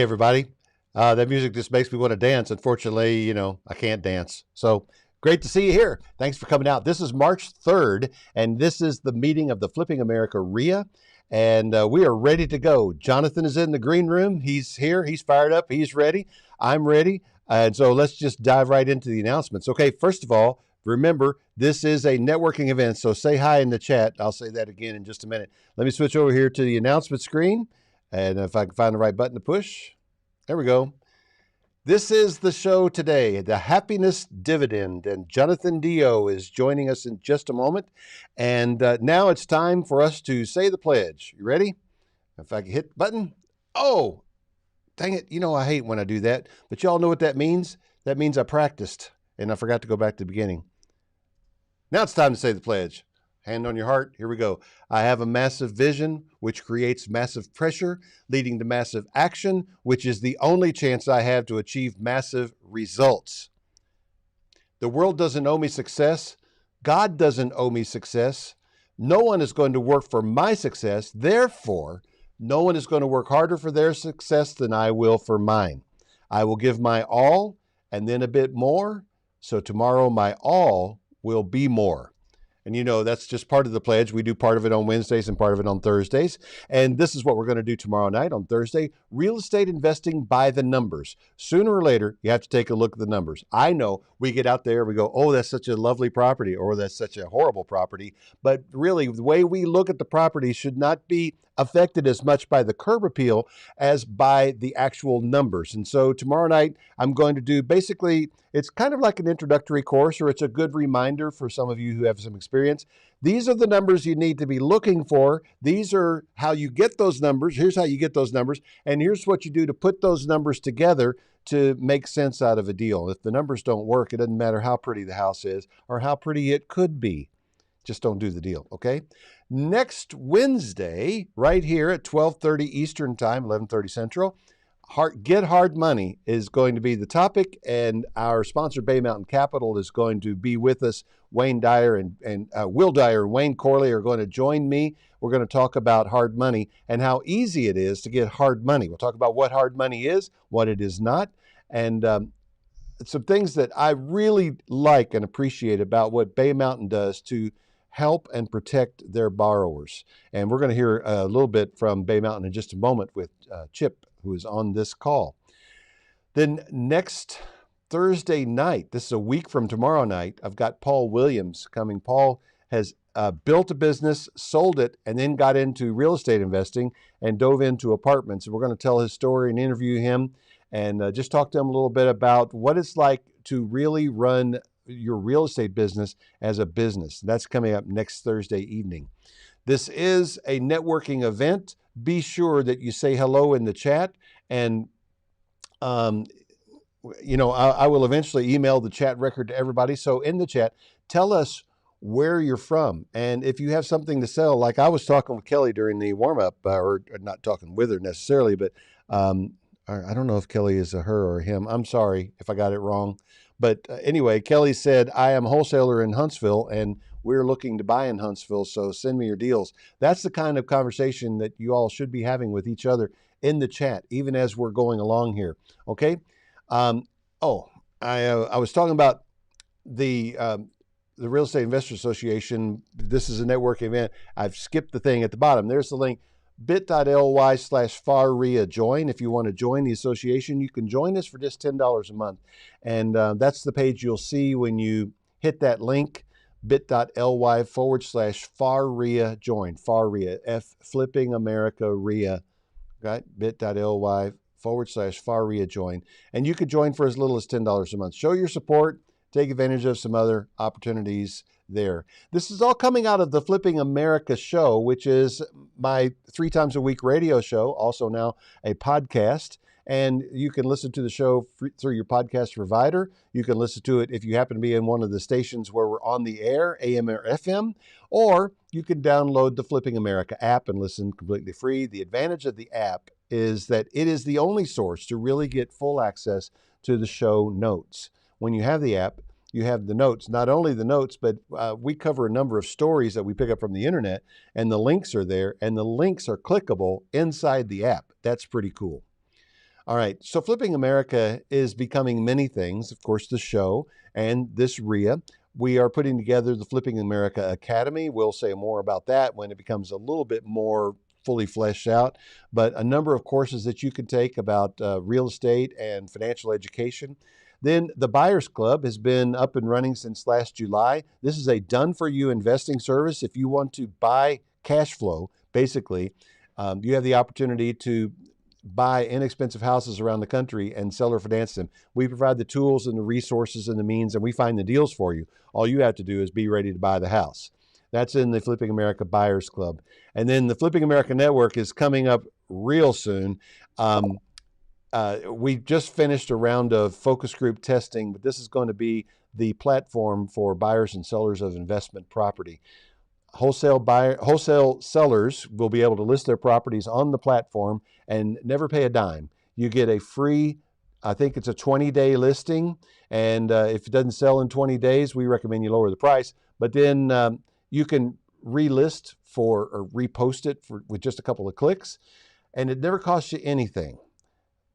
everybody. That music just makes me want to dance. Unfortunately, I can't dance. So great to see you here. Thanks for coming out. This is March 3rd, and this is the meeting of the Flipping America RIA, and we are ready to go. Jonathan is in the green room. He's here. He's fired up. He's ready. I'm ready. And so let's just dive right into the announcements. Okay, first of all, remember, this is a networking event, so say hi in the chat. I'll say that again in just a minute. Let me switch over here to the announcement screen, and if I can find the right button to push. There we go. This is the show today, the Happiness Dividend, and Jonathan Dio is joining us in just a moment. And now it's time for us to say the pledge. You ready? If I can hit the button. Oh, dang it. I hate when I do that, but y'all know what that means? That means I practiced, and I forgot to go back to the beginning. Now it's time to say the pledge. Hand on your heart. Here we go. I have a massive vision, which creates massive pressure, leading to massive action, which is the only chance I have to achieve massive results. The world doesn't owe me success. God doesn't owe me success. No one is going to work for my success. Therefore, no one is going to work harder for their success than I will for mine. I will give my all and then a bit more. So tomorrow, my all will be more. And that's just part of the pledge. We do part of it on Wednesdays and part of it on Thursdays. And this is what we're going to do tomorrow night on Thursday. Real estate investing by the numbers. Sooner or later, you have to take a look at the numbers. I know we get out there, we go, oh, that's such a lovely property, or that's such a horrible property. But really, the way we look at the property should not be affected as much by the curb appeal as by the actual numbers. And so tomorrow night, I'm going to do basically, it's kind of like an introductory course, or it's a good reminder for some of you who have some experience. These are the numbers you need to be looking for. These are how you get those numbers. Here's how you get those numbers. And here's what you do to put those numbers together to make sense out of a deal. If the numbers don't work, it doesn't matter how pretty the house is or how pretty it could be. Just don't do the deal, okay? Next Wednesday, right here at 12:30 Eastern Time, 11:30 Central, Get Hard Money is going to be the topic, and our sponsor, Bay Mountain Capital, is going to be with us. Wayne Dyer and Will Dyer and Wayne Corley are going to join me. We're going to talk about hard money and how easy it is to get hard money. We'll talk about what hard money is, what it is not, and some things that I really like and appreciate about what Bay Mountain does to help and protect their borrowers. And we're going to hear a little bit from Bay Mountain in just a moment with Chip, who is on this call. Then next Thursday night, this is a week from tomorrow night, I've got Paul Williams coming. Paul has built a business, sold it, and then got into real estate investing and dove into apartments. We're going to tell his story and interview him and just talk to him a little bit about what it's like to really run your real estate business as a business. That's coming up next Thursday evening. This is a networking event. Be sure that you say hello in the chat, and I will eventually email the chat record to everybody. So in the chat, tell us where you're from, and if you have something to sell. Like I was talking with Kelly during the warm-up, or not talking with her necessarily, but I don't know if Kelly is a her or a him. I'm sorry if I got it wrong. But anyway, Kelly said, I am a wholesaler in Huntsville, and we're looking to buy in Huntsville, so send me your deals. That's the kind of conversation that you all should be having with each other in the chat, even as we're going along here, okay? I was talking about the Real Estate Investor Association. This is a networking event. I've skipped the thing at the bottom. There's the link. bit.ly/FARRIA join. If you want to join the association, you can join us for just $10 a month. And that's the page you'll see when you hit that link, bit.ly/FARRIA join. FARRIA, Flipping America RIA, right? bit.ly/FARRIA join. And you could join for as little as $10 a month. Show your support, take advantage of some other opportunities there. This is all coming out of the Flipping America show, which is my 3 times a week radio show, also now a podcast. And you can listen to the show through your podcast provider. You can listen to it if you happen to be in one of the stations where we're on the air, AM or FM, or you can download the Flipping America app and listen completely free. The advantage of the app is that it is the only source to really get full access to the show notes. When you have the app, you have the notes, not only the notes, but we cover a number of stories that we pick up from the internet, and the links are there, and the links are clickable inside the app. That's pretty cool. All right. So Flipping America is becoming many things. Of course, the show and this RIA. We are putting together the Flipping America Academy. We'll say more about that when it becomes a little bit more fully fleshed out. But a number of courses that you can take about real estate and financial education. Then the Buyers Club has been up and running since last July. This is a done-for-you investing service. If you want to buy cash flow, basically, you have the opportunity to buy inexpensive houses around the country and seller finance them. We provide the tools and the resources and the means, and we find the deals for you. All you have to do is be ready to buy the house. That's in the Flipping America Buyers Club. And then the Flipping America Network is coming up real soon. We just finished a round of focus group testing, but this is going to be the platform for buyers and sellers of investment property. Wholesale sellers will be able to list their properties on the platform and never pay a dime. You get a free, I think it's a 20-day listing, and if it doesn't sell in 20 days, we recommend you lower the price. But then you can relist or repost it with just a couple of clicks, and it never costs you anything.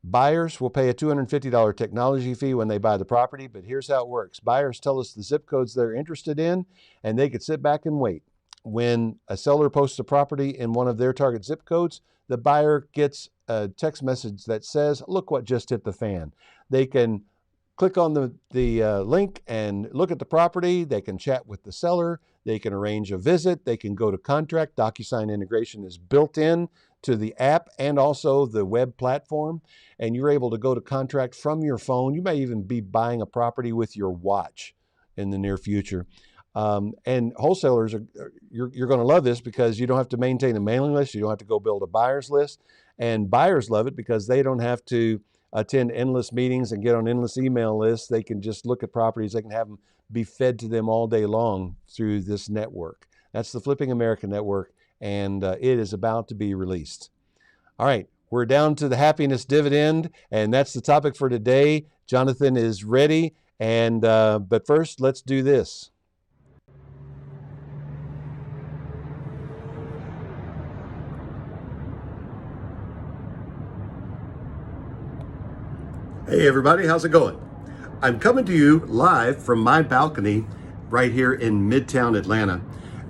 Buyers will pay a $250 technology fee when they buy the property, but here's how it works. Buyers tell us the zip codes they're interested in, and they could sit back and wait. When a seller posts a property in one of their target zip codes, the buyer gets a text message that says, look what just hit the fan. They can click on the link and look at the property. They can chat with the seller. They can arrange a visit. They can go to contract. DocuSign integration is built in to the app and also the web platform. And you're able to go to contract from your phone. You may even be buying a property with your watch in the near future. And wholesalers, you're going to love this because you don't have to maintain a mailing list. You don't have to go build a buyer's list. And buyers love it because they don't have to attend endless meetings and get on endless email lists. They can just look at properties. They can have them be fed to them all day long through this network. That's the Flipping America Network, and it is about to be released. All right, we're down to the happiness dividend, and that's the topic for today. Jonathan is ready, and but first, let's do this. Hey everybody, how's it going? I'm coming to you live from my balcony right here in Midtown Atlanta.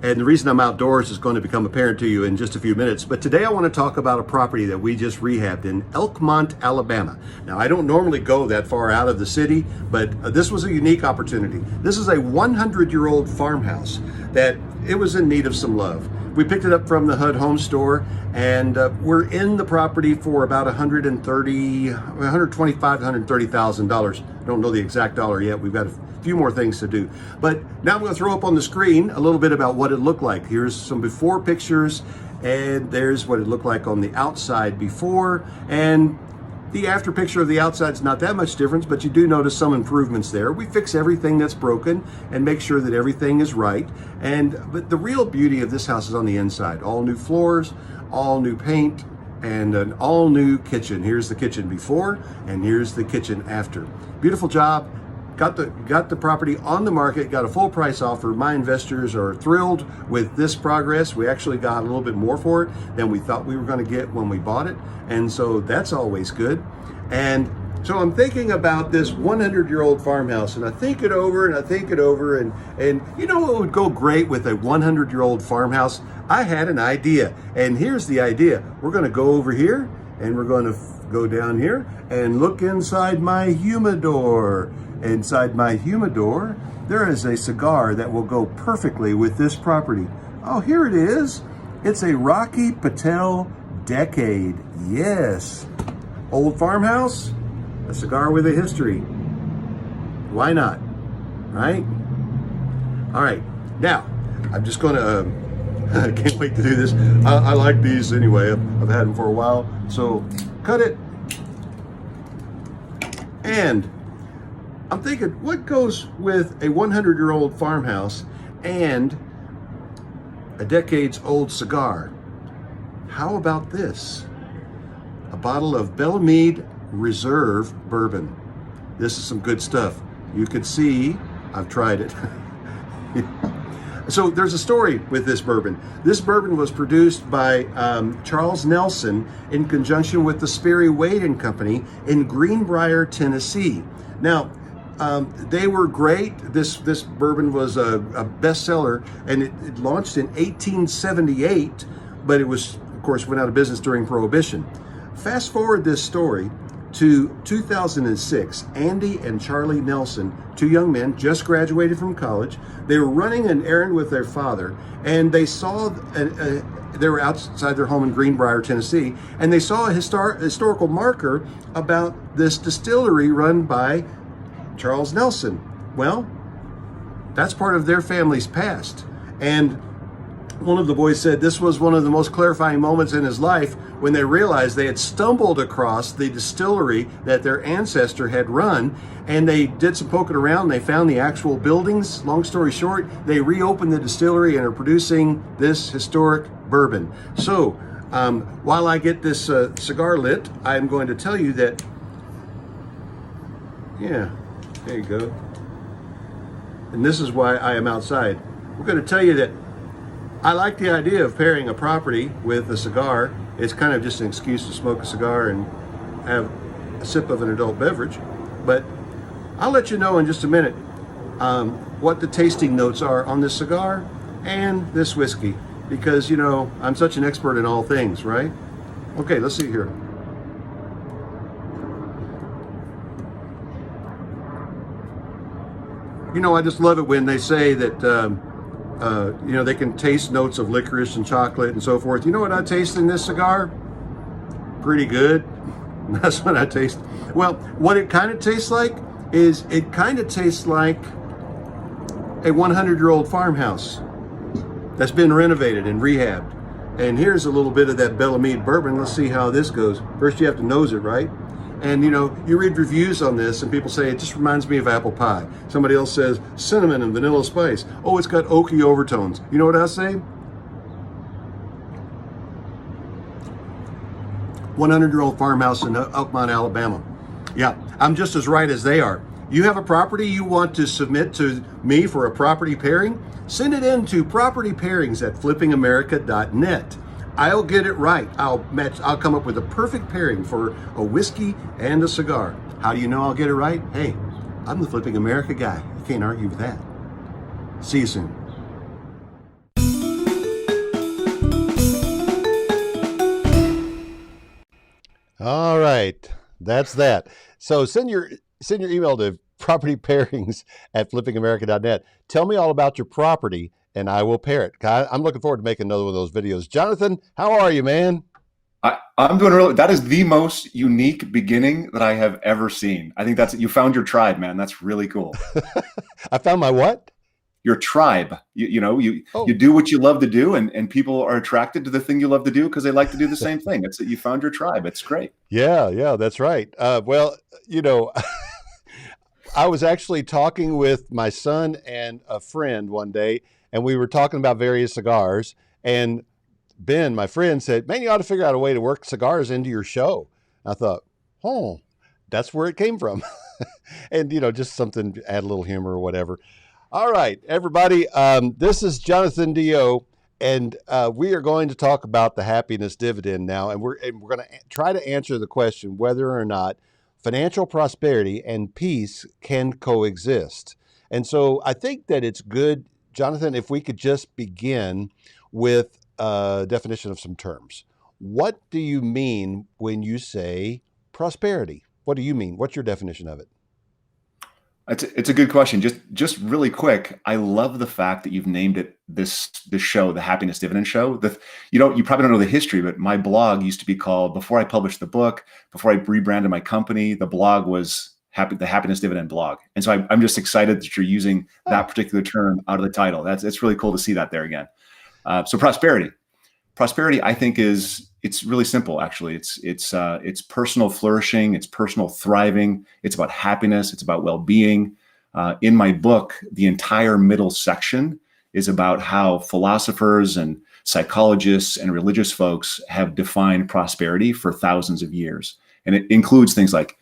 And the reason I'm outdoors is going to become apparent to you in just a few minutes. But today I want to talk about a property that we just rehabbed in Elkmont, Alabama. Now, I don't normally go that far out of the city, but this was a unique opportunity. This is a 100-year-old farmhouse that it was in need of some love. We picked it up from the HUD Home Store, and we're in the property for about $125,000, $130,000. Don't know the exact dollar yet. We've got a few more things to do. But now I'm going to throw up on the screen a little bit about what it looked like. Here's some before pictures, and there's what it looked like on the outside before. And the after picture of the outside is not that much difference, but you do notice some improvements there. We fix everything that's broken and make sure that everything is right. But the real beauty of this house is on the inside. All new floors, all new paint, and an all new kitchen. Here's the kitchen before, and here's the kitchen after. Beautiful job. Got the property on the market, got a full price offer. My investors are thrilled with this progress. We actually got a little bit more for it than we thought we were going to get when we bought it. And so that's always good. And so I'm thinking about this 100-year-old farmhouse, and I think it over and I think it over. And you know what would go great with a 100-year-old farmhouse? I had an idea, and here's the idea. We're going to go over here and we're going to go down here and look inside my humidor. Inside my humidor, there is a cigar that will go perfectly with this property. Oh, here it is. It's a Rocky Patel Decade. Yes. Old farmhouse, a cigar with a history. Why not? Right? All right. Now, I'm just going to, I can't wait to do this. I like these anyway. I've had them for a while. So cut it. And I'm thinking, what goes with a 100-year-old farmhouse and a decades-old cigar? How about this? A bottle of Bellemeade Reserve Bourbon. This is some good stuff. You can see, I've tried it. So there's a story with this bourbon. This bourbon was produced by Charles Nelson in conjunction with the Sperry Wade and Company in Greenbrier, Tennessee. Now, they were great. This bourbon was a bestseller, and it launched in 1878, but it was, of course, went out of business during Prohibition. Fast forward this story to 2006. Andy and Charlie Nelson, two young men, just graduated from college. They were running an errand with their father, and they saw, they were outside their home in Greenbrier, Tennessee, and they saw a historical marker about this distillery run by Charles Nelson. Well, that's part of their family's past. And one of the boys said this was one of the most clarifying moments in his life when they realized they had stumbled across the distillery that their ancestor had run, and they did some poking around. They found the actual buildings. Long story short, they reopened the distillery and are producing this historic bourbon. So while I get this cigar lit, I'm going to tell you that, yeah, there you go. And this is why I am outside. We're going to tell you that I like the idea of pairing a property with a cigar. It's kind of just an excuse to smoke a cigar and have a sip of an adult beverage. But I'll let you know in just a minute what the tasting notes are on this cigar and this whiskey, because, you know, I'm such an expert in all things, right? Okay, let's see here. You know, I just love it when they say that, you know, they can taste notes of licorice and chocolate and so forth. You know what I taste in this cigar? Pretty good. That's what I taste. Well, what it kind of tastes like is it kind of tastes like a 100-year-old farmhouse that's been renovated and rehabbed. And here's a little bit of that Bellamide bourbon. Let's see how this goes. First, you have to nose it, right? And, you know, you read reviews on this and people say, it just reminds me of apple pie. Somebody else says cinnamon and vanilla spice. Oh, it's got oaky overtones. You know what I say? 100-year-old farmhouse in Oakmont, Alabama. Yeah, I'm just as right as they are. You have a property you want to submit to me for a property pairing? Send it in to propertypairings@flippingamerica.net. I'll get it right. I'll come up with a perfect pairing for a whiskey and a cigar. How do you know I'll get it right? Hey, I'm the Flipping America guy. You can't argue with that. See you soon. All right, that's that. So send your email to propertypairings@flippingamerica.net. Tell me all about your property, and I will pair it. I'm looking forward to making another one of those videos. Jonathan, how are you, man? I'm doing really. That is the most unique beginning that I have ever seen. I think you found your tribe, man. That's really cool. I found my what? Your tribe. You do what you love to do, and people are attracted to the thing you love to do because they like to do the same thing. It's that you found your tribe. It's great. Yeah, that's right. Well, you know, I was actually talking with my son and a friend one day, and we were talking about various cigars, and Ben, my friend, said, man, you ought to figure out a way to work cigars into your show. I thought, oh, that's where it came from. And, you know, just something to add a little humor or whatever. All right, everybody, this is Jonathan Dio, and we are going to talk about the happiness dividend now, and we're going to try to answer the question whether or not financial prosperity and peace can coexist. And so I think that it's good, Jonathan, if we could just begin with a definition of some terms. What do you mean when you say prosperity? What do you mean? What's your definition of it? It's a good question. Just really quick, I love the fact that you've named it this show, the Happiness Dividend Show. You probably don't know the history, but my blog used to be called, before I published the book, before I rebranded my company, the blog was the Happiness Dividend Blog. And so I'm just excited that you're using that particular term out of the title. It's really cool to see that there again. So prosperity, I think it's really simple. Actually, it's personal flourishing. It's personal thriving. It's about happiness. It's about well-being. In my book, the entire middle section is about how philosophers and psychologists and religious folks have defined prosperity for thousands of years. And it includes things like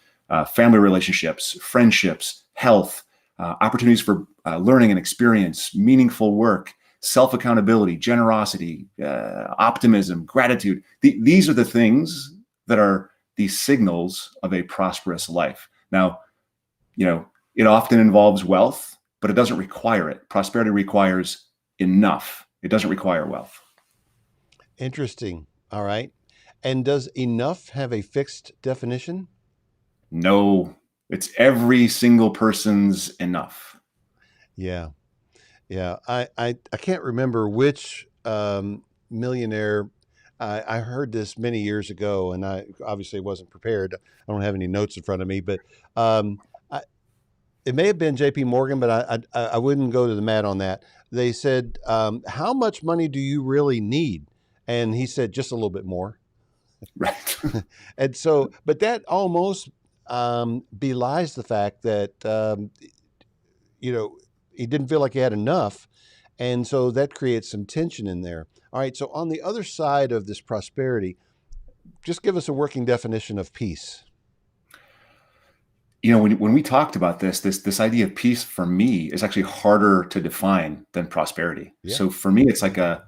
family relationships, friendships, health, opportunities for learning and experience, meaningful work, self-accountability, generosity, optimism, gratitude. These are the things that are the signals of a prosperous life. Now, it often involves wealth, but it doesn't require it. Prosperity requires enough. It doesn't require wealth. Interesting. All right. And does enough have a fixed definition? No, it's every single person's enough. Yeah. Yeah. I can't remember which millionaire. I heard this many years ago, and I obviously wasn't prepared. I don't have any notes in front of me, but it may have been J.P. Morgan, but I wouldn't go to the mat on that. They said, how much money do you really need? And he said, just a little bit more. Right. And so, but that almost belies the fact that, he didn't feel like he had enough. And so that creates some tension in there. All right. So on the other side of this prosperity, just give us a working definition of peace. When we talked about this idea of peace for me is actually harder to define than prosperity. Yeah. So for me, it's like a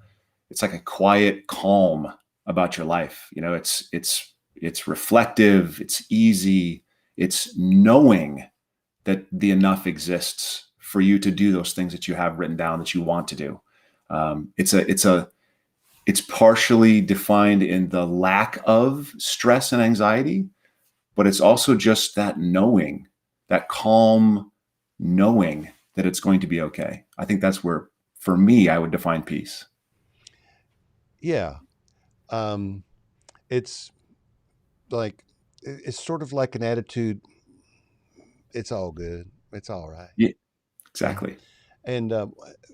quiet calm about your life. It's reflective, it's easy, it's knowing that the enough exists for you to do those things that you have written down that you want to do. It's partially defined in the lack of stress and anxiety, but it's also just that knowing, that calm knowing that it's going to be okay. I think that's where, for me, I would define peace. Yeah. It's sort of like an attitude. It's all good. It's all right. Yeah, exactly. And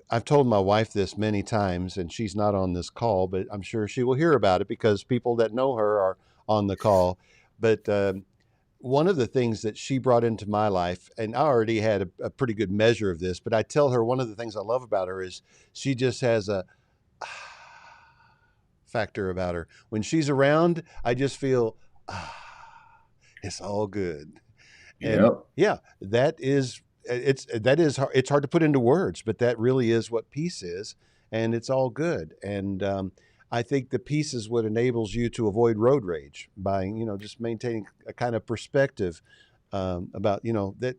I've told my wife this many times, and she's not on this call, but I'm sure she will hear about it because people that know her are on the call. But one of the things that she brought into my life, and I already had a pretty good measure of this, but I tell her one of the things I love about her is she just has a factor about her. When she's around, I just feel, it's all good. And Yep. yeah, it's hard to put into words, but that really is what peace is, and it's all good. And I think the peace is what enables you to avoid road rage by, just maintaining a kind of perspective about, that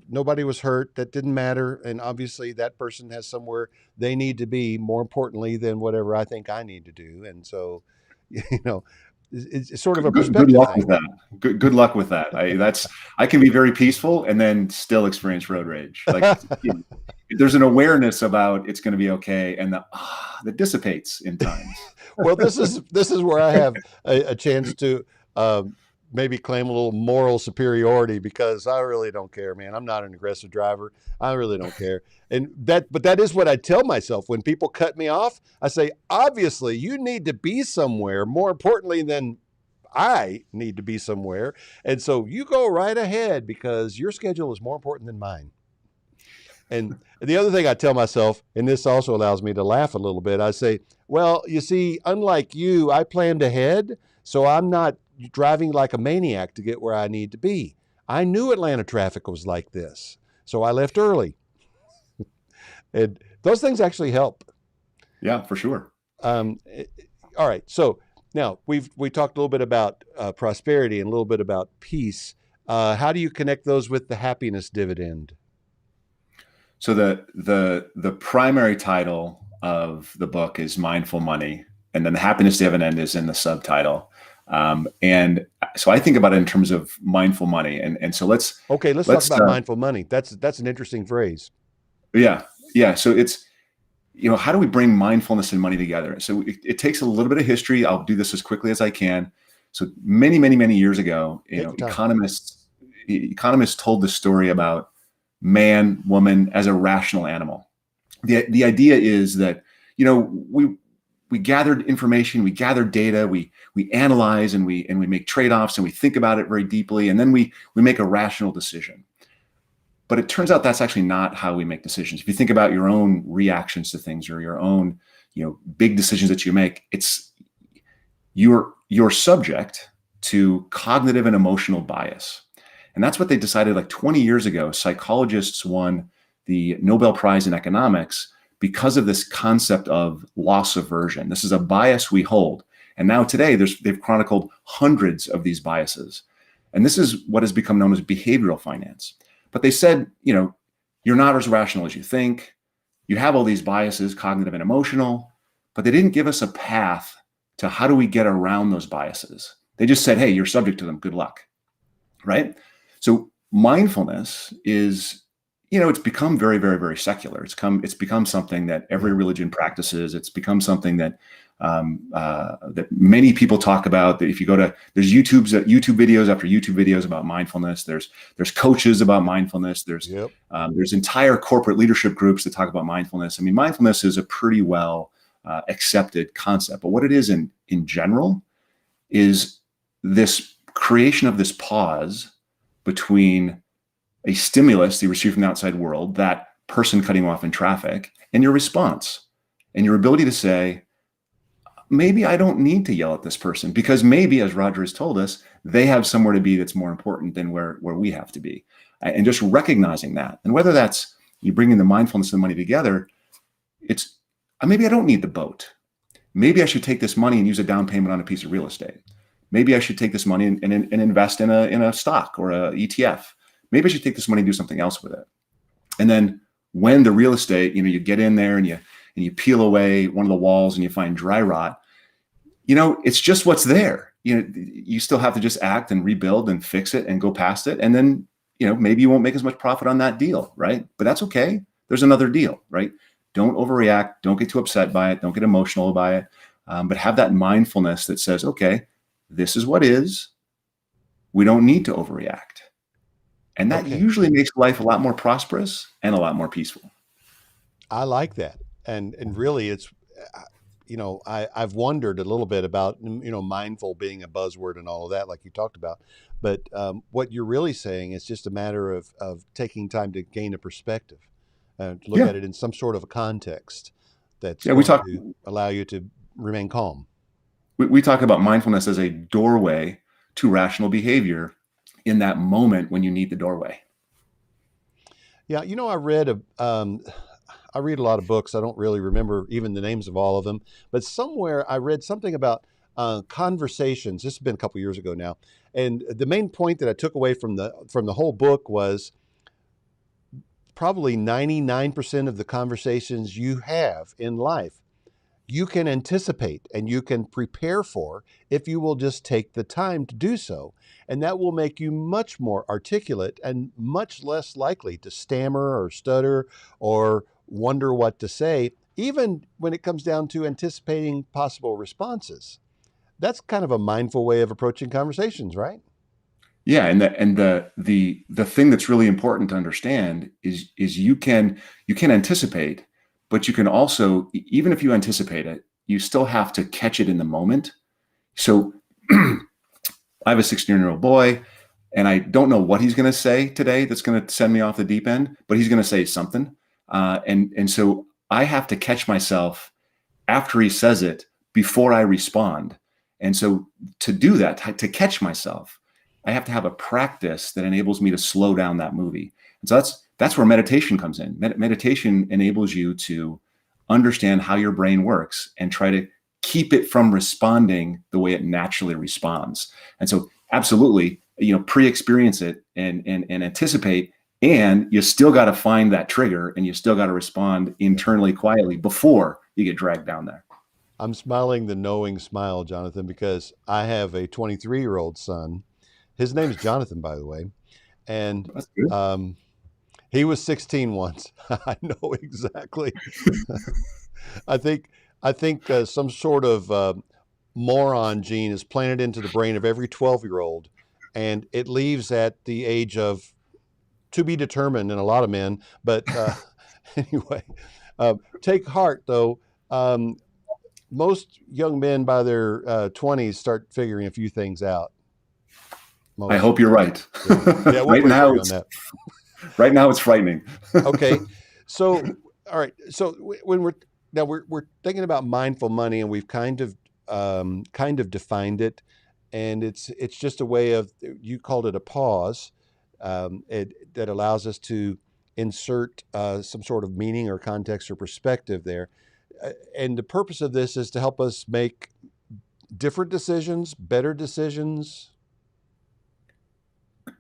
nobody was hurt, that didn't matter. And obviously that person has somewhere they need to be more importantly than whatever I think I need to do. And so, it's sort of a perspective Good luck thing. with that. Good luck with that. I can be very peaceful and then still experience road rage. Like there's an awareness about it's going to be okay, and that dissipates in times. Well, this is where I have a chance to maybe claim a little moral superiority because I really don't care, man. I'm not an aggressive driver. I really don't care. But that is what I tell myself when people cut me off. I say, obviously, you need to be somewhere more importantly than I need to be somewhere. And so you go right ahead because your schedule is more important than mine. And the other thing I tell myself, and this also allows me to laugh a little bit, I say, well, you see, unlike you, I planned ahead, so I'm not driving like a maniac to get where I need to be. I knew Atlanta traffic was like this, so I left early. And those things actually help. Yeah, for sure. All right, so now we talked a little bit about prosperity and a little bit about peace. How do you connect those with the happiness dividend? So the primary title of the book is Mindful Money, and then the happiness dividend is in the subtitle. And so I think about it in terms of mindful money. And so let's talk about mindful money. That's an interesting phrase. Yeah. So it's, how do we bring mindfulness and money together? So it takes a little bit of history. I'll do this as quickly as I can. So many, many, many years ago, economists told the story about man, woman as a rational animal. The idea is that, we gathered information, we gathered data, we analyze and we make trade-offs and we think about it very deeply, and then we make a rational decision. But it turns out that's actually not how we make decisions. If you think about your own reactions to things or your own, big decisions that you make, it's you're subject to cognitive and emotional bias. And that's what they decided like 20 years ago. Psychologists won the Nobel Prize in economics because of this concept of loss aversion. This is a bias we hold. And now today, they've chronicled hundreds of these biases. And this is what has become known as behavioral finance. But they said, you're not as rational as you think. You have all these biases, cognitive and emotional, but they didn't give us a path to how do we get around those biases. They just said, hey, you're subject to them. Good luck, right? So mindfulness is, it's become very, very, very secular. It's become something that every religion practices. It's become something that that many people talk about. That if you go to, there's YouTube videos after YouTube videos about mindfulness. There's coaches about mindfulness. There's entire corporate leadership groups that talk about mindfulness. I mean, mindfulness is a pretty well accepted concept. But what it is in general is this creation of this pause between a stimulus you receive from the outside world, that person cutting off in traffic, and your response, and your ability to say, maybe I don't need to yell at this person, because maybe, as Roger has told us, they have somewhere to be that's more important than where we have to be. And just recognizing that. And whether that's you bringing the mindfulness and the money together, it's maybe I don't need the boat. Maybe I should take this money and use a down payment on a piece of real estate. Maybe I should take this money and invest in a stock or a ETF. Maybe I should take this money and do something else with it. And then when the real estate, you get in there and you peel away one of the walls and you find dry rot, it's just what's there. You still have to just act and rebuild and fix it and go past it. And then, maybe you won't make as much profit on that deal, right? But that's okay. There's another deal, right? Don't overreact. Don't get too upset by it. Don't get emotional by it. But have that mindfulness that says, okay, this is what is. We don't need to overreact. And that usually makes life a lot more prosperous and a lot more peaceful. I like that. And really it's, I've wondered a little bit about, mindful being a buzzword and all of that, like you talked about. But what you're really saying is just a matter of taking time to gain a perspective, to look at it in some sort of a context that's going to allow you to remain calm. We talk about mindfulness as a doorway to rational behavior in that moment when you need the doorway. Yeah, I read a lot of books. I don't really remember even the names of all of them, but somewhere I read something about conversations. This has been a couple years ago now, and the main point that I took away from the whole book was probably 99% of the conversations you have in life, you can anticipate and you can prepare for if you will just take the time to do so. And that will make you much more articulate and much less likely to stammer or stutter or wonder what to say, even when it comes down to anticipating possible responses. That's kind of a mindful way of approaching conversations, right? Yeah, and the thing that's really important to understand is you can anticipate, but you can also, even if you anticipate it, you still have to catch it in the moment. So I have a 16-year-old boy, and I don't know what he's going to say today that's going to send me off the deep end, but he's going to say something. And so I have to catch myself after he says it before I respond. And so to do that, to catch myself, I have to have a practice that enables me to slow down that movie. And so that's where meditation comes in. Meditation enables you to understand how your brain works and try to keep it from responding the way it naturally responds. And so absolutely, pre-experience it and anticipate, and you still got to find that trigger and you still got to respond internally quietly before you get dragged down there. I'm smiling the knowing smile, Jonathan, because I have a 23-year-old son. His name is Jonathan, by the way. And he was 16 once. I know exactly. I think some sort of moron gene is planted into the brain of every 12-year-old, and it leaves at the age of to be determined in a lot of men. But anyway, take heart, though. Most young men by their 20s start figuring a few things out. I hope you're right. Yeah, we'll on that. Right now, it's frightening. Okay, so all right. So when we're thinking about mindful money, and we've kind of defined it, and it's just a way of, you called it a pause, that allows us to insert some sort of meaning or context or perspective there. And the purpose of this is to help us make different decisions, better decisions.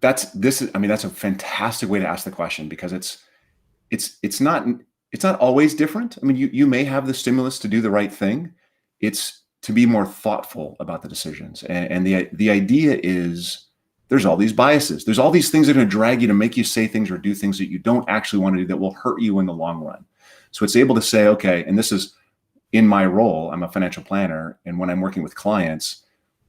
That's a fantastic way to ask the question, because it's not always different. I mean, you may have the stimulus to do the right thing. It's to be more thoughtful about the decisions. And the idea is there's all these biases. There's all these things that are going to drag you to make you say things or do things that you don't actually want to do that will hurt you in the long run. So it's able to say, okay, and this is in my role, I'm a financial planner. And when I'm working with clients,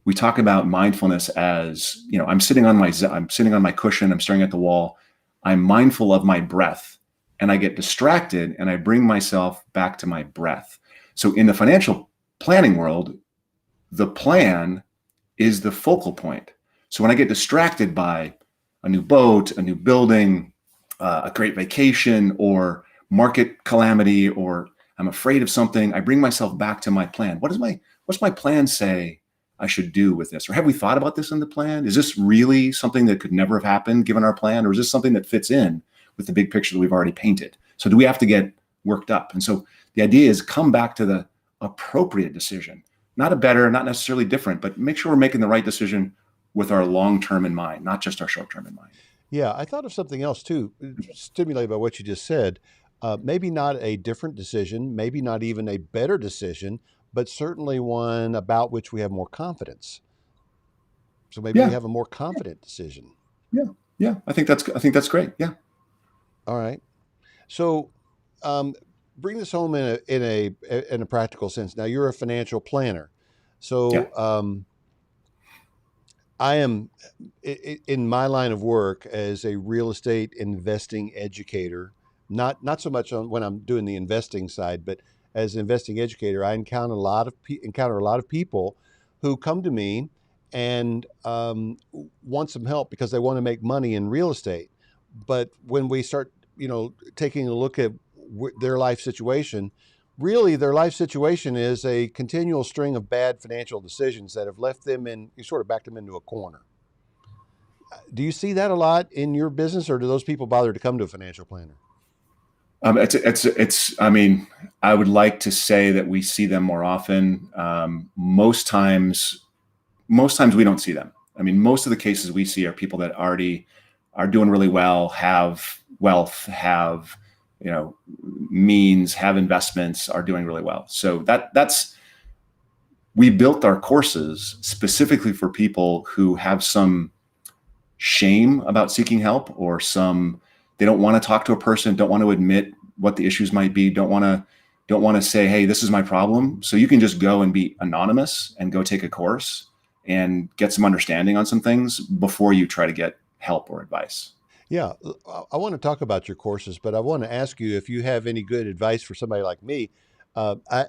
we talk about mindfulness as, I'm sitting on my cushion, I'm staring at the wall. I'm mindful of my breath, and I get distracted and I bring myself back to my breath. So in the financial planning world, the plan is the focal point. So when I get distracted by a new boat, a new building, a great vacation, or market calamity, or I'm afraid of something, I bring myself back to my plan. What's my plan say I should do with this? Or have we thought about this in the plan? Is this really something that could never have happened given our plan? Or is this something that fits in with the big picture that we've already painted? So do we have to get worked up? And so the idea is come back to the appropriate decision, not a better, not necessarily different, but make sure we're making the right decision with our long-term in mind, not just our short-term in mind. Yeah, I thought of something else too, stimulated by what you just said. Maybe not a different decision, maybe not even a better decision, but certainly one about which we have more confidence. So maybe we have a more confident decision. Yeah. I think that's great. Yeah. All right. So bring this home in a practical sense. Now, you're a financial planner, so I am in my line of work as a real estate investing educator. Not so much on when I'm doing the investing side, but as an investing educator, I encounter a lot of people who come to me and want some help because they want to make money in real estate. But when we start, taking a look at their life situation, really their life situation is a continual string of bad financial decisions that have left them you sort of backed them into a corner. Do you see that a lot in your business, or do those people bother to come to a financial planner? I mean, I would like to say that we see them more often. Most times we don't see them. I mean, most of the cases we see are people that already are doing really well, have wealth, have, means, have investments, are doing really well. So we built our courses specifically for people who have some shame about seeking help, or they don't want to talk to a person, don't want to admit what the issues might be, don't want to say, hey, this is my problem. So you can just go and be anonymous and go take a course and get some understanding on some things before you try to get help or advice. Yeah, I want to talk about your courses, but I want to ask you if you have any good advice for somebody like me. I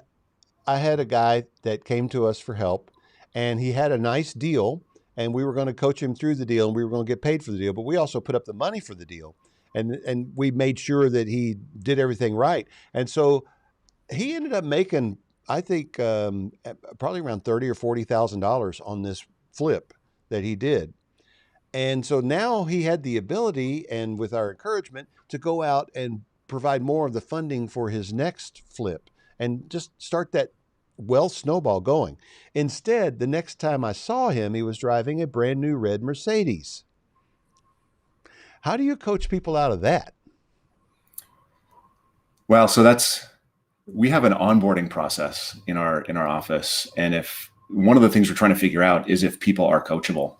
had a guy that came to us for help, and he had a nice deal, and we were going to coach him through the deal, and we were going to get paid for the deal, but we also put up the money for the deal. And we made sure that he did everything right. And so he ended up making, I think, probably around $30,000 or $40,000 on this flip that he did. And so now he had the ability, and with our encouragement, to go out and provide more of the funding for his next flip and just start that wealth snowball going. Instead, the next time I saw him, he was driving a brand new red Mercedes. How do you coach people out of that? Well, so we have an onboarding process in our office. And if one of the things we're trying to figure out is if people are coachable.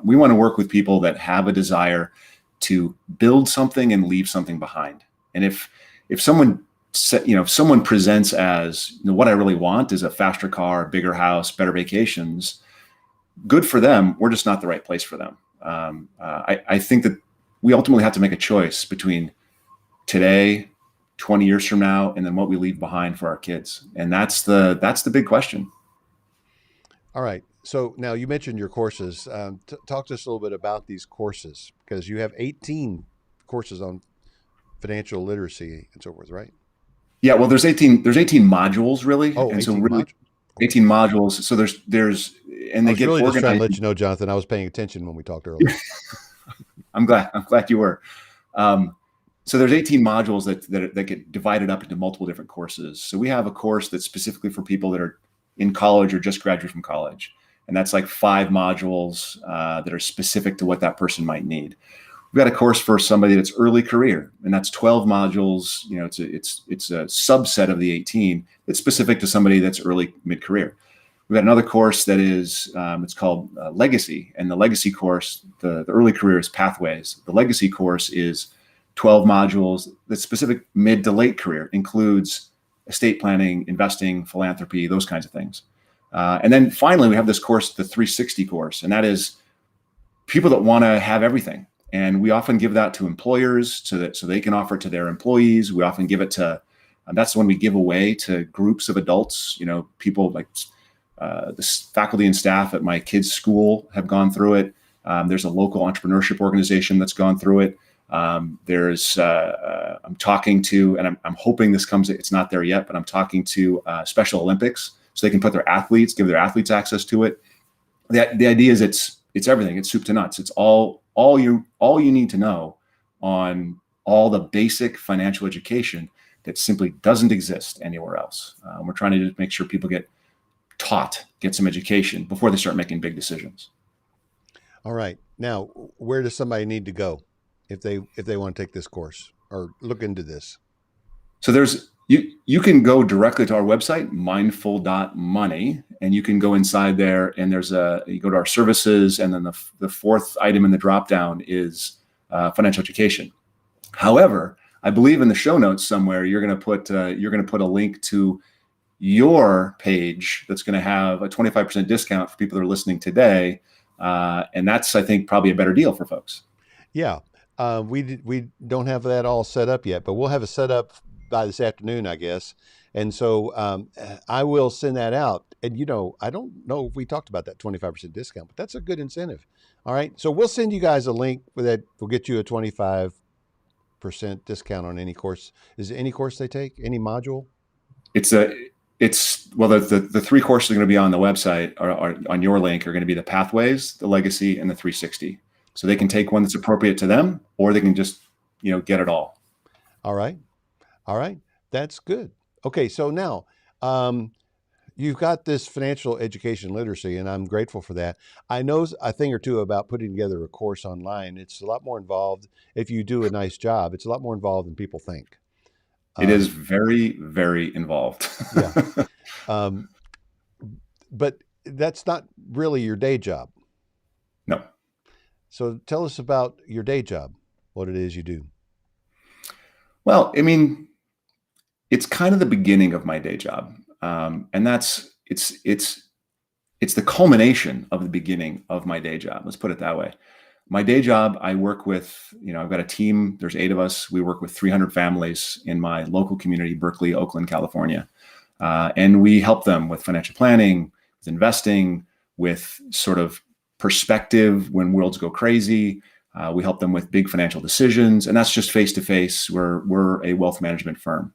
We want to work with people that have a desire to build something and leave something behind. And if someone presents as, what I really want is a faster car, a bigger house, better vacations, good for them. We're just not the right place for them. I think that we ultimately have to make a choice between today, 20 years from now, and then what we leave behind for our kids. And that's the big question. All right. So now you mentioned your courses. Talk to us a little bit about these courses, because you have 18 courses on financial literacy and so forth, right? Yeah. Well, there's 18 modules really. Oh, and 18 so really modules. 18 modules. So there's, and they get really organized. Just trying to let you know, Jonathan, I was paying attention when we talked earlier. I'm glad you were. So there's 18 modules that get divided up into multiple different courses. So we have a course that's specifically for people that are in college or just graduated from college. And that's like 5 modules that are specific to what that person might need. We've got a course for somebody that's early career, and that's 12 modules. You know, it's a subset of the 18 that's specific to somebody that's early mid-career. We've got another course that is, it's called Legacy, and the Legacy course, the early career is Pathways. The Legacy course is 12 modules that's specific mid to late career, includes estate planning, investing, philanthropy, those kinds of things. And then finally, we have this course, the 360 course, and that is people that want to have everything. And we often give that to employers so they can offer it to their employees. We often give it to, that's when we give away to groups of adults, you know, people like the faculty and staff at my kids' school have gone through it. There's a local entrepreneurship organization that's gone through it. I'm talking to, and I'm hoping this comes, it's not there yet, but I'm talking to Special Olympics so they can put give their athletes access to it. The idea is it's everything. It's soup to nuts. It's all you need to know on all the basic financial education that simply doesn't exist anywhere else. We're trying to just make sure people get some education before they start making big decisions. All right. Now, where does somebody need to go if they want to take this course or look into this? So you can go directly to our website, mindful.money, and you can go inside there, and you go to our services, and then the fourth item in the dropdown is financial education. However, I believe in the show notes somewhere you're going to put a link to your page that's going to have a 25% discount for people that are listening today, and that's, I think, probably a better deal for folks. Yeah, we don't have that all set up yet, but we'll have it set up by this afternoon, I guess. And so I will send that out. And, you know, I don't know if we talked about that 25% discount, but that's a good incentive. All right. So we'll send you guys a link that will get you a 25% discount on any course. Is it any course they take, any module? Well, the 3 courses are going to be on the website or on your link are going to be the Pathways, the Legacy, and the 360. So they can take one that's appropriate to them, or they can just, get it all. All right. All right. That's good. Okay. So now you've got this financial education literacy, and I'm grateful for that. I know a thing or two about putting together a course online. It's a lot more involved. If you do a nice job, it's a lot more involved than people think. It is very, very involved. Yeah. But that's not really your day job. No. So tell us about your day job, what it is you do. Well, I mean, it's kind of the beginning of my day job. And it's the culmination of the beginning of my day job. Let's put it that way. My day job, I work with, I've got a team, there's 8 of us. We work with 300 families in my local community, Berkeley, Oakland, California. And we help them with financial planning, with investing, with sort of perspective when worlds go crazy. We help them with big financial decisions, and that's just face-to-face. We're a wealth management firm.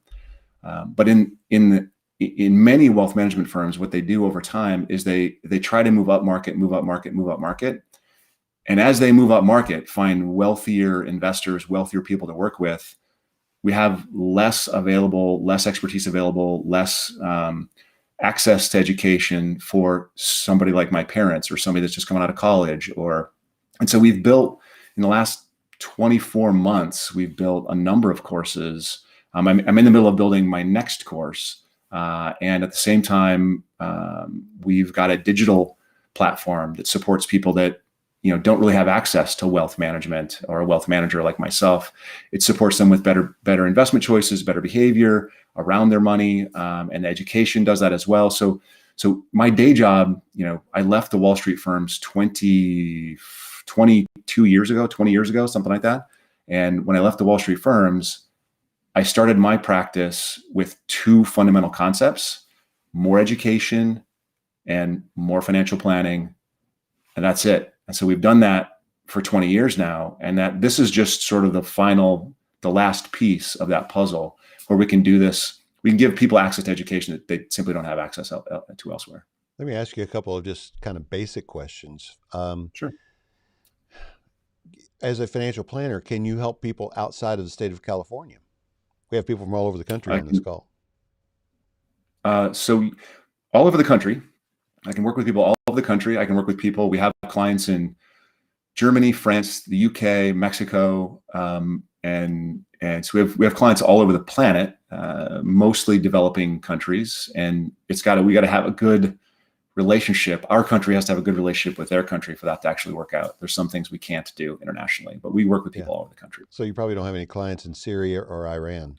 But in many wealth management firms, what they do over time is they try to move up market. And as they move up market, find wealthier investors, wealthier people to work with. We have less expertise available, less access to education for somebody like my parents or somebody that's just coming out of college. And so we've built, in the last 24 months, we've built a number of courses. I'm in the middle of building my next course. And at the same time, we've got a digital platform that supports people that don't really have access to wealth management or a wealth manager like myself. It supports them with better investment choices, better behavior around their money, and education does that as well. So my day job, I left the Wall Street firms 20 years ago, something like that. And when I left the Wall Street firms, I started my practice with 2 fundamental concepts: more education and more financial planning. And that's it. And so we've done that for 20 years now. And this is just sort of the last piece of that puzzle where we can do this. We can give people access to education that they simply don't have access to elsewhere. Let me ask you a couple of just kind of basic questions. Sure. as a financial planner, can you help people outside of the state of California? We have people from all over the country I on this can, call. so all over the country, I can work with people all over the country. I can work with people. We have clients in Germany, France, the UK, Mexico, and so we have clients all over the planet, mostly developing countries. And we got to have a good relationship. Our country has to have a good relationship with their country for that to actually work out. There's some things we can't do internationally, but we work with people all over the country. So you probably don't have any clients in Syria or Iran.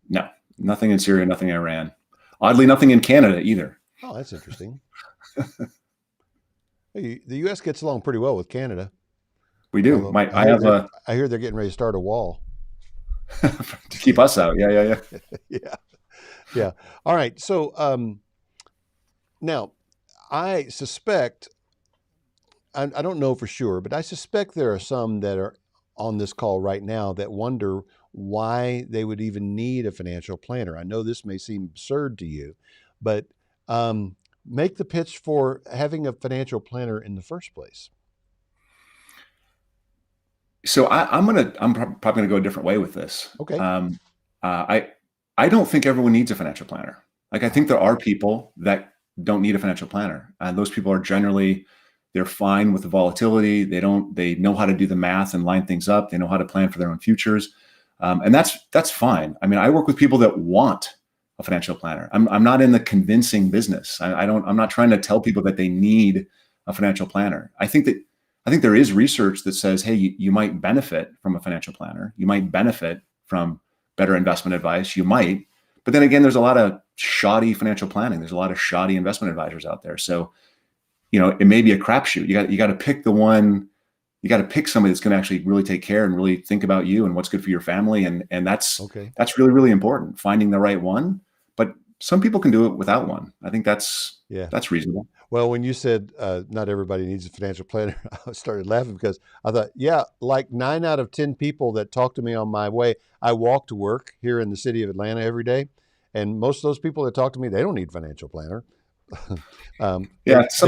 No, nothing in Syria, nothing in Iran. Oddly, nothing in Canada either. Oh, that's interesting. The U.S. gets along pretty well with Canada. We do. Although I hear they're getting ready to start a wall to keep us out. Yeah. Yeah. All right. So now I suspect, I don't know for sure, but I suspect there are some that are on this call right now that wonder why they would even need a financial planner. I know this may seem absurd to you, but make the pitch for having a financial planner in the first place. So I'm probably gonna go a different way with this. Okay. I don't think everyone needs a financial planner. Like I think there are people that don't need a financial planner, and those people are generally they're fine with the volatility. They know how to do the math and line things up. They know how to plan for their own futures, and that's fine. I mean, I work with people that want a financial planner. I'm not in the convincing business. I'm not trying to tell people that they need a financial planner. I think there is research that says, hey, you might benefit from a financial planner. You might benefit from better investment advice. You might, but then again, there's a lot of shoddy financial planning. There's a lot of shoddy investment advisors out there. So, it may be a crapshoot. You got to pick the one. You got to pick somebody that's going to actually really take care and really think about you and what's good for your family. And that's really, really important. Finding the right one. But some people can do it without one. I think that's reasonable. Well, when you said not everybody needs a financial planner, I started laughing because I thought, yeah, like 9 out of 10 people that talk to me on my way, I walk to work here in the city of Atlanta every day. And most of those people that talk to me, they don't need a financial planner. Some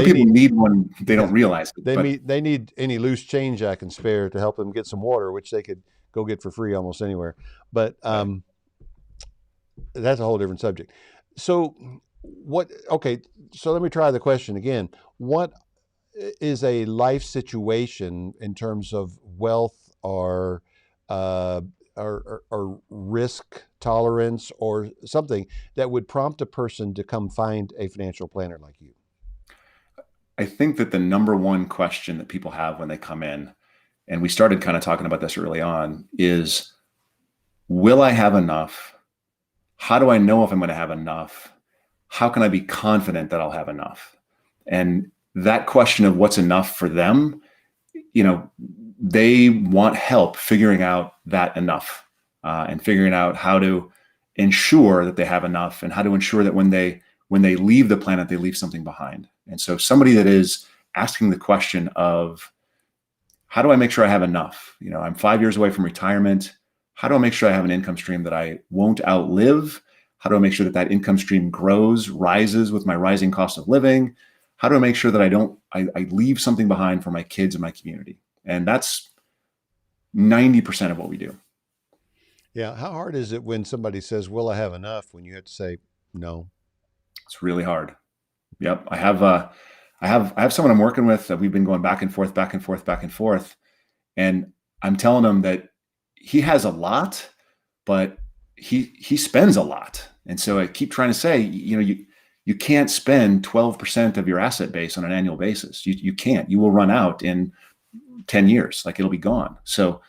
people need one. They don't realize it. They need any loose change I can spare to help them get some water, which they could go get for free almost anywhere. But that's a whole different subject. So so let me try the question again. What is a life situation in terms of wealth or risk tolerance or something that would prompt a person to come find a financial planner like you? I think that the number one question that people have when they come in, and we started kind of talking about this early on, is, will I have enough? How do I know if I'm going to have enough? How can I be confident that I'll have enough? And that question of what's enough for them, they want help figuring out that enough and figuring out how to ensure that they have enough and how to ensure that when they leave the planet, they leave something behind. And so somebody that is asking the question of, how do I make sure I have enough? I'm 5 years away from retirement. How do I make sure I have an income stream that I won't outlive? How do I make sure that income stream grows, rises with my rising cost of living? How do I make sure that I leave something behind for my kids and my community? And that's 90% of what we do. Yeah. How hard is it when somebody says, will I have enough, when you have to say no? It's really hard. Yep. I have someone I'm working with that we've been going back and forth. And I'm telling him that he has a lot, but he spends a lot. And so I keep trying to say, you can't spend 12% of your asset base on an annual basis. You can't. You will run out in 10 years. Like, it'll be gone. So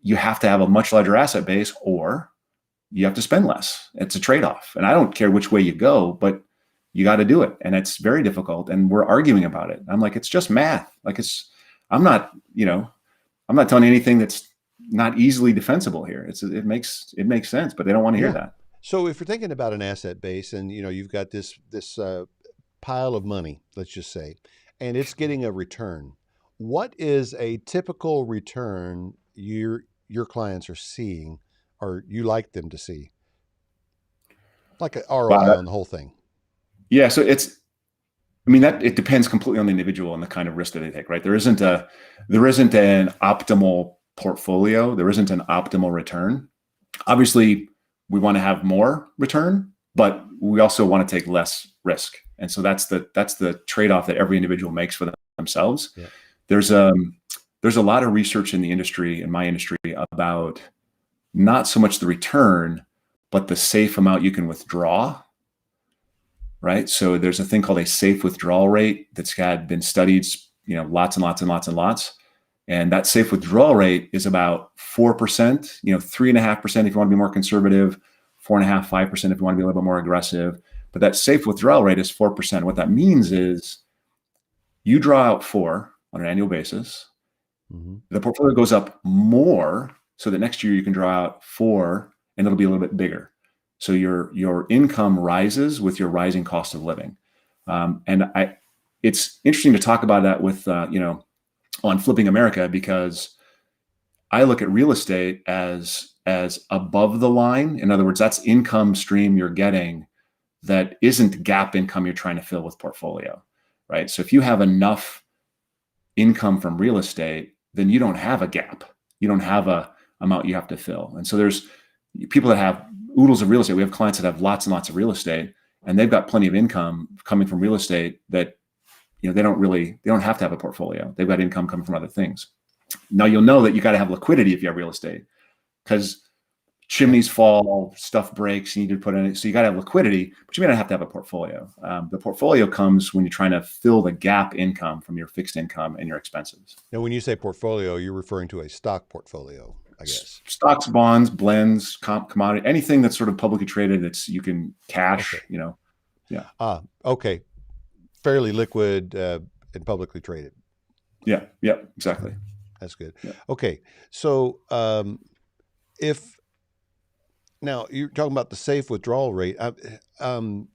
you have to have a much larger asset base, or you have to spend less. It's a trade-off. And I don't care which way you go, but you got to do it. And it's very difficult. And we're arguing about it. I'm like, it's just math. Like, I'm not telling you anything that's not easily defensible here. It makes sense, but they don't want to hear that. So if you're thinking about an asset base and you've got this pile of money, let's just say, and it's getting a return, what is a typical return your clients are seeing, or you like them to see? Like an ROI on the whole thing. Yeah, so it's I mean, that it depends completely on the individual and the kind of risk that they take, right? There isn't an optimal portfolio. There isn't an optimal return. Obviously, we want to have more return, but we also want to take less risk. And so that's the trade-off that every individual makes for themselves. Yeah. There's a lot of research in the industry, in my industry, about not so much the return, but the safe amount you can withdraw. Right. So there's a thing called a safe withdrawal rate that's been studied, lots and lots and lots and lots. And that safe withdrawal rate is about 4%, 3.5% if you want to be more conservative, 4.5%, 5% if you want to be a little bit more aggressive. But that safe withdrawal rate is 4%. What that means is you draw out 4 on an annual basis. Mm-hmm. The portfolio goes up more so that next year you can draw out 4 and it'll be a little bit bigger. So your income rises with your rising cost of living. It's interesting to talk about that with, on Flipping America, because I look at real estate as above the line. In other words, that's income stream you're getting that isn't gap income you're trying to fill with portfolio, right? So if you have enough income from real estate, then you don't have a gap. You don't have a amount you have to fill. And so there's people that have oodles of real estate. We have clients that have lots and lots of real estate, and they've got plenty of income coming from real estate that, they don't have to have a portfolio. They've got income coming from other things. Now you'll know that you got to have liquidity if you have real estate, because chimneys fall, stuff breaks, you need to put in it. So you got to have liquidity, but you may not have to have a portfolio. The portfolio comes when you're trying to fill the gap income from your fixed income and your expenses. Now, when you say portfolio, you're referring to a stock portfolio, I guess. Stocks, bonds, blends, commodity, anything that's sort of publicly traded that's you can cash, Okay. Yeah. Okay. Fairly liquid and publicly traded. Yeah, exactly. That's good. Yeah. Okay. So if now you're talking about the safe withdrawal rate, do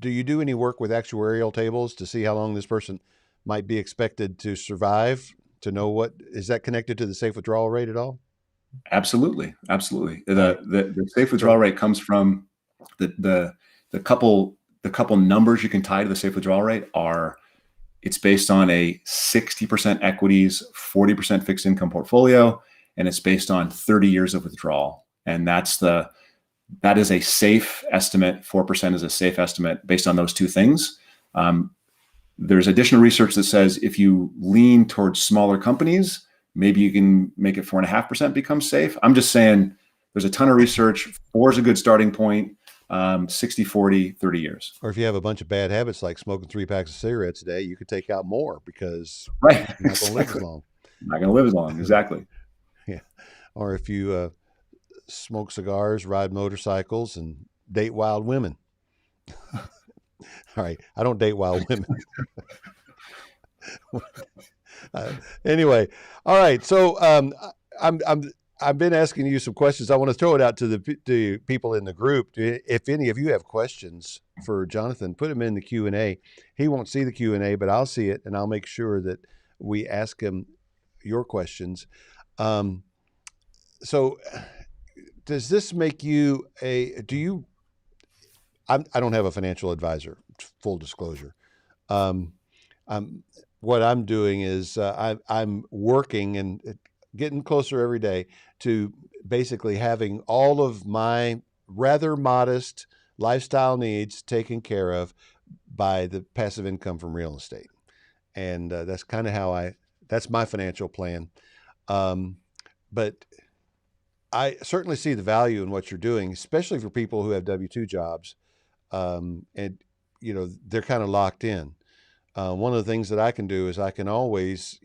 you do any work with actuarial tables to see how long this person might be expected to survive, to know what is that connected to the safe withdrawal rate at all? Absolutely. The safe withdrawal rate comes from the couple numbers you can tie to the safe withdrawal rate it's based on a 60% equities, 40% fixed income portfolio, and it's based on 30 years of withdrawal. And that is a safe estimate. 4% is a safe estimate based on those two things. There's additional research that says if you lean towards smaller companies, maybe you can make it 4.5% become safe. I'm just saying there's a ton of research. 4 is a good starting point. 60, 40, 30 years. Or if you have a bunch of bad habits like smoking 3 packs of cigarettes a day, you could take out more because right. You're not going to live as long. Not going to live as long. Exactly. Yeah. Or if you smoke cigars, ride motorcycles, and date wild women. All right. I don't date wild women. Anyway. All right. So I've been asking you some questions. I want to throw it out to the people in the group. If any of you have questions for Jonathan, put them in the Q&A. He won't see the Q&A, but I'll see it, and I'll make sure that we ask him your questions. So does this make you I don't have a financial advisor, full disclosure. What I'm doing is I'm working and getting closer every day to basically having all of my rather modest lifestyle needs taken care of by the passive income from real estate. And that's kind of that's my financial plan. But I certainly see the value in what you're doing, especially for people who have W-2 jobs. And, they're kind of locked in. One of the things that I can do is I can always,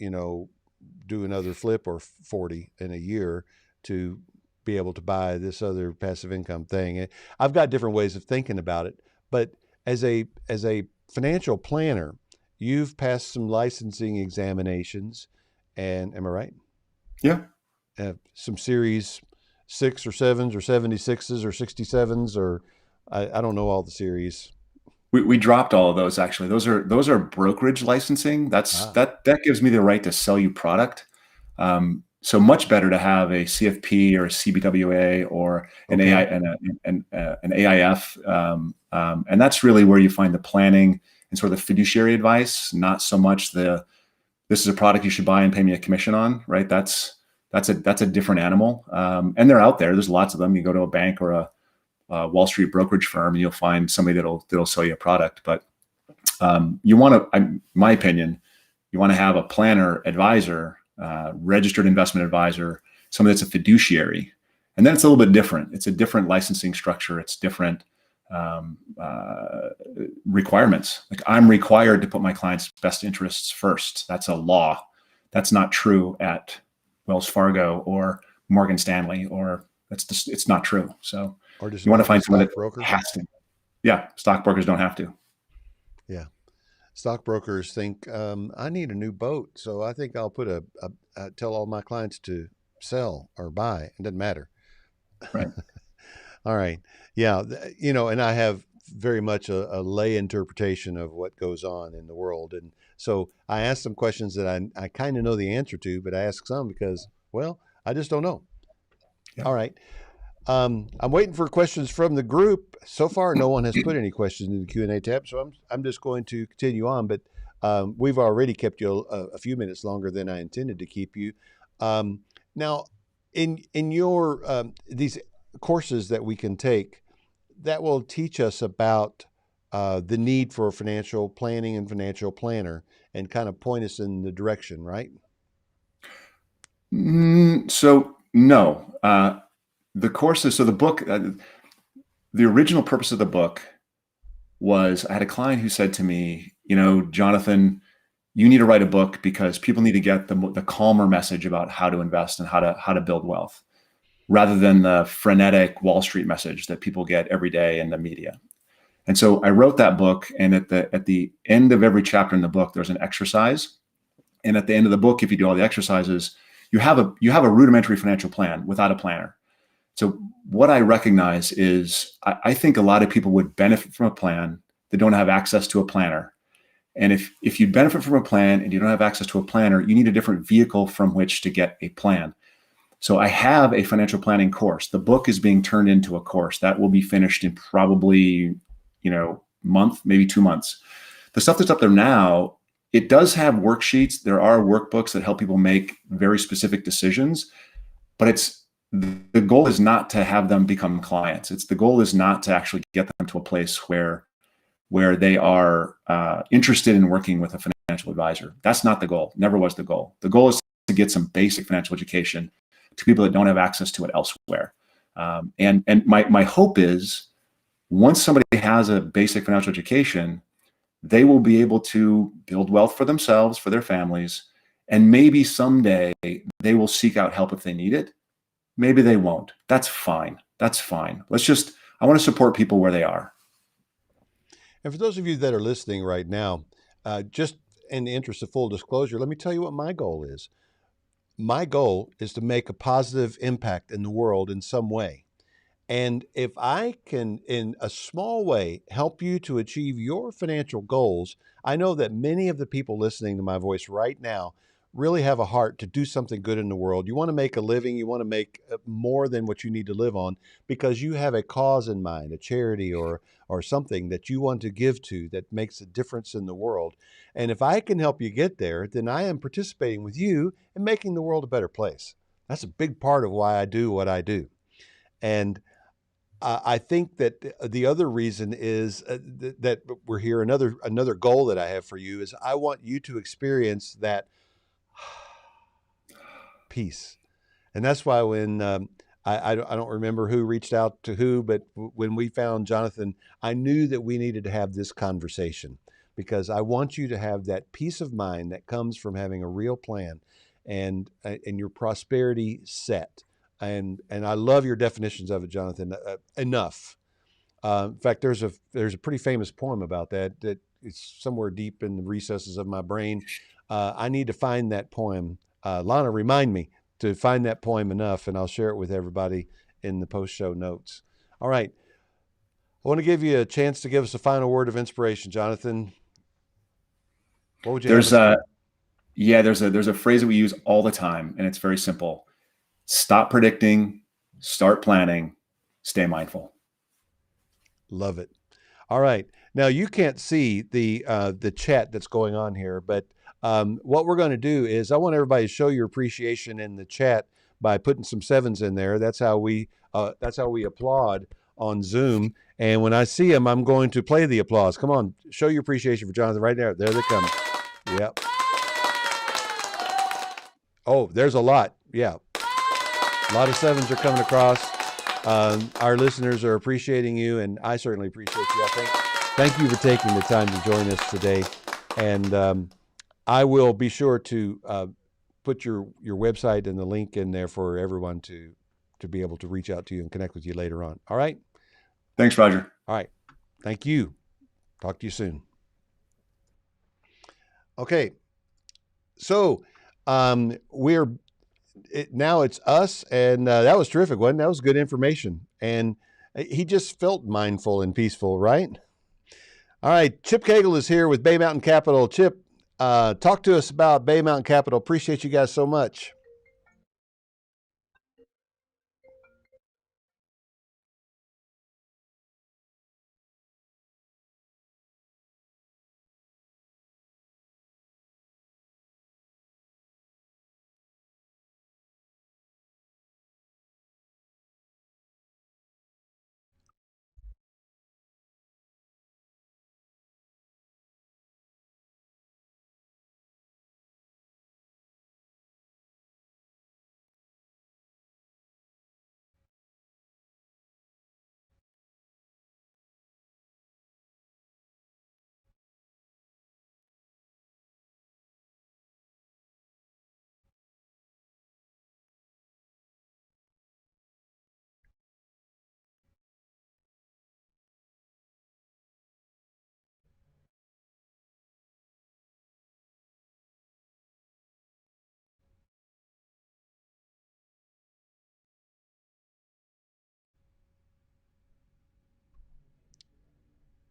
do another flip or 40 in a year to be able to buy this other passive income thing. I've got different ways of thinking about it, but as a financial planner, you've passed some licensing examinations, and am I right? Yeah. Some series 6 or 7s or 76s or 67s, or I don't know all the series. We dropped all of those, actually. Those are brokerage licensing. That gives me the right to sell you product. So much better to have a CFP or a CBWA or an AI and an AIF. And that's really where you find the planning and sort of the fiduciary advice, not so much the this is a product you should buy and pay me a commission on, right? That's a different animal, and they're out there. There's lots of them. You go to a bank or a Wall Street brokerage firm, and you'll find somebody that'll sell you a product. But you want to, in my opinion, you want to have a planner, advisor, registered investment advisor, somebody that's a fiduciary, and then it's a little bit different. It's a different licensing structure. It's different requirements. Like, I'm required to put my clients' best interests first. That's a law. That's not true at Wells Fargo or Morgan Stanley, or it's not true. So you want to find someone that has to. Yeah, stockbrokers don't have to. Yeah, stockbrokers think I need a new boat, so I think I'll put tell all my clients to sell or buy. It doesn't matter. Right. All right. Yeah. And I have very much a lay interpretation of what goes on in the world. And so I ask some questions that I kind of know the answer to, but I ask some because, well, I just don't know. Yeah. All right. I'm waiting for questions from the group. So far, no one has put any questions in the Q&A tab, so I'm just going to continue on. But we've already kept you a few minutes longer than I intended to keep you. Now, in your these courses that we can take, that will teach us about the need for financial planning and financial planner, and kind of point us in the direction, right? So no. The courses, so the book, the original purpose of the book was, I had a client who said to me, Jonathan, you need to write a book because people need to get the calmer message about how to invest and how to build wealth, rather than the frenetic Wall Street message that people get every day in the media. And so I wrote that book, and at the end of every chapter in the book, there's an exercise. And at the end of the book, if you do all the exercises, you have a rudimentary financial plan without a planner. So what I recognize is I think a lot of people would benefit from a plan that don't have access to a planner. And if you benefit from a plan and you don't have access to a planner, you need a different vehicle from which to get a plan. So I have a financial planning course. The book is being turned into a course that will be finished in probably, month, maybe 2 months. The stuff that's up there now, it does have worksheets. There are workbooks that help people make very specific decisions, but the goal is not to have them become clients. The goal is not to actually get them to a place where they are interested in working with a financial advisor. That's not the goal. Never was the goal. The goal is to get some basic financial education to people that don't have access to it elsewhere. And my hope is, once somebody has a basic financial education, they will be able to build wealth for themselves, for their families, and maybe someday they will seek out help if they need it. Maybe they won't. That's fine. That's fine. I want to support people where they are. And for those of you that are listening right now, just in the interest of full disclosure, let me tell you what my goal is. My goal is to make a positive impact in the world in some way. And if I can, in a small way, help you to achieve your financial goals, I know that many of the people listening to my voice right now really have a heart to do something good in the world. You want to make a living, you want to make more than what you need to live on, because you have a cause in mind, a charity or something that you want to give to that makes a difference in the world. And if I can help you get there, then I am participating with you in making the world a better place. That's a big part of why I do what I do. And I think that the other reason is that we're here. Another goal that I have for you is I want you to experience that peace. And that's why when I don't remember who reached out to who, but when we found Jonathan, I knew that we needed to have this conversation, because I want you to have that peace of mind that comes from having a real plan and your prosperity set. And I love your definitions of it, Jonathan. Enough. In fact, there's a pretty famous poem about that it's somewhere deep in the recesses of my brain. I need to find that poem. Lana, remind me to find that poem enough, and I'll share it with everybody in the post-show notes. All right. I want to give you a chance to give us a final word of inspiration, Jonathan. What would you have? There's a phrase that we use all the time, and it's very simple. Stop predicting, start planning, stay mindful. Love it. All right. Now you can't see the chat that's going on here, but what we're going to do is I want everybody to show your appreciation in the chat by putting some sevens in there. That's how we applaud on Zoom. And when I see them, I'm going to play the applause. Come on, show your appreciation for Jonathan right there. There they come. Yep. Oh, there's a lot. Yeah, a lot of sevens are coming across. Our listeners are appreciating you, and I certainly appreciate you. Thank you for taking the time to join us today. And I will be sure to put your website and the link in there for everyone to be able to reach out to you and connect with you later on. All right? Thanks, Roger. All right. Thank you. Talk to you soon. Okay. So now it's us, and that was terrific, wasn't it? That was good information. And he just felt mindful and peaceful, right? All right. Chip Cagle is here with Bay Mountain Capital. Chip, talk to us about Bay Mountain Capital. Appreciate you guys so much.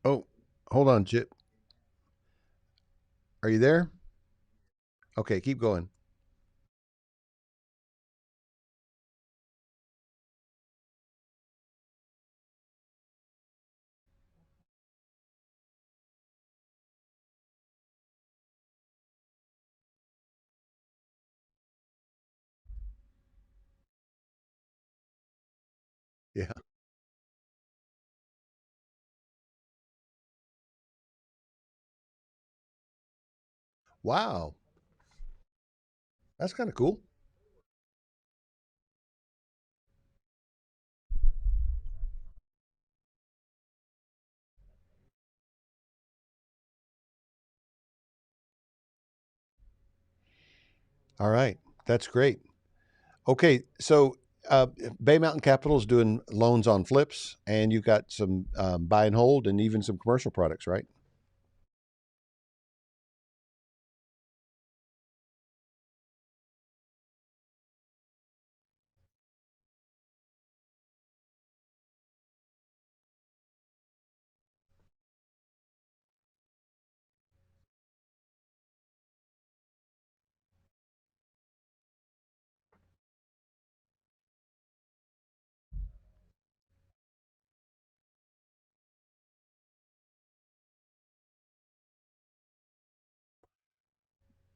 Oh, hold on, Chip. Are you there? Okay, keep going. Yeah. Wow. That's kind of cool. All right. That's great. Okay. So Bay Mountain Capital is doing loans on flips, and you've got some buy and hold and even some commercial products, right?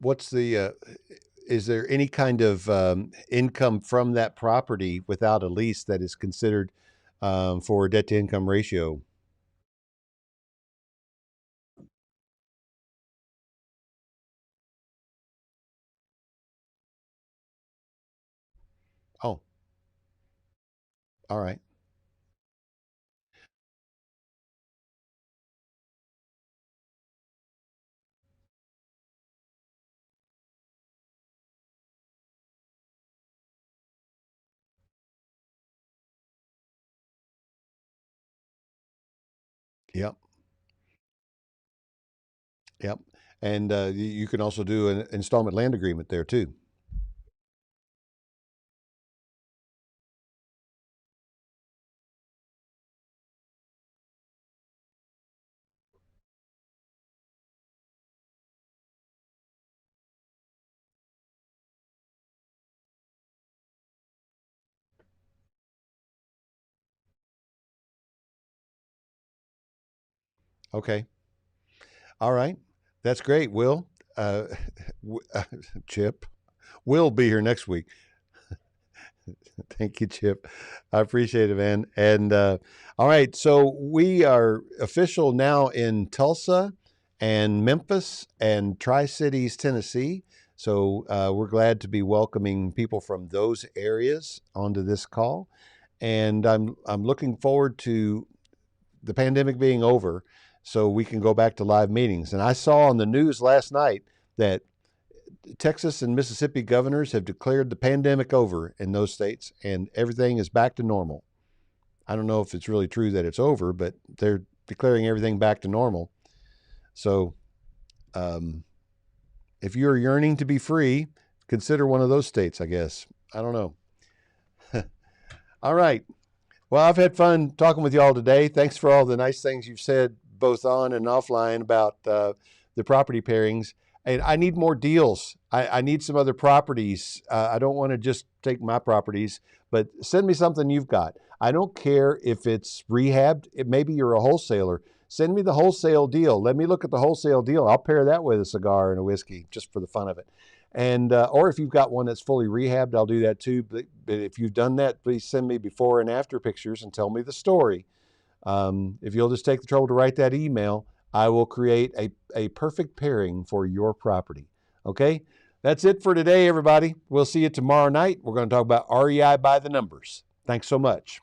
What's the is there any kind of income from that property without a lease that is considered for a debt to income ratio? Oh, all right. Yep. Yep. And you can also do an installment land agreement there too. Okay. All right. That's great, Will. Uh, Chip. We'll be here next week. Thank you, Chip. I appreciate it, man. And all right, so we are official now in Tulsa and Memphis and Tri-Cities, Tennessee. So we're glad to be welcoming people from those areas onto this call. And I'm looking forward to the pandemic being over so we can go back to live meetings. And I saw on the news last night that Texas and Mississippi governors have declared the pandemic over in those states and everything is back to normal. I don't know if it's really true that it's over, but they're declaring everything back to normal. So if you're yearning to be free, consider one of those states, I guess. I don't know. All right. Well, I've had fun talking with you all today. Thanks for all the nice things you've said, both on and offline, about the property pairings. And I need more deals. I need some other properties. I don't want to just take my properties, but send me something you've got. I don't care if it's rehabbed. Maybe you're a wholesaler. Send me the wholesale deal. Let me look at the wholesale deal. I'll pair that with a cigar and a whiskey just for the fun of it. And or if you've got one that's fully rehabbed, I'll do that too. But if you've done that, please send me before and after pictures and tell me the story. If you'll just take the trouble to write that email, I will create a perfect pairing for your property. Okay? That's it for today, everybody. We'll see you tomorrow night. We're going to talk about REI by the numbers. Thanks so much.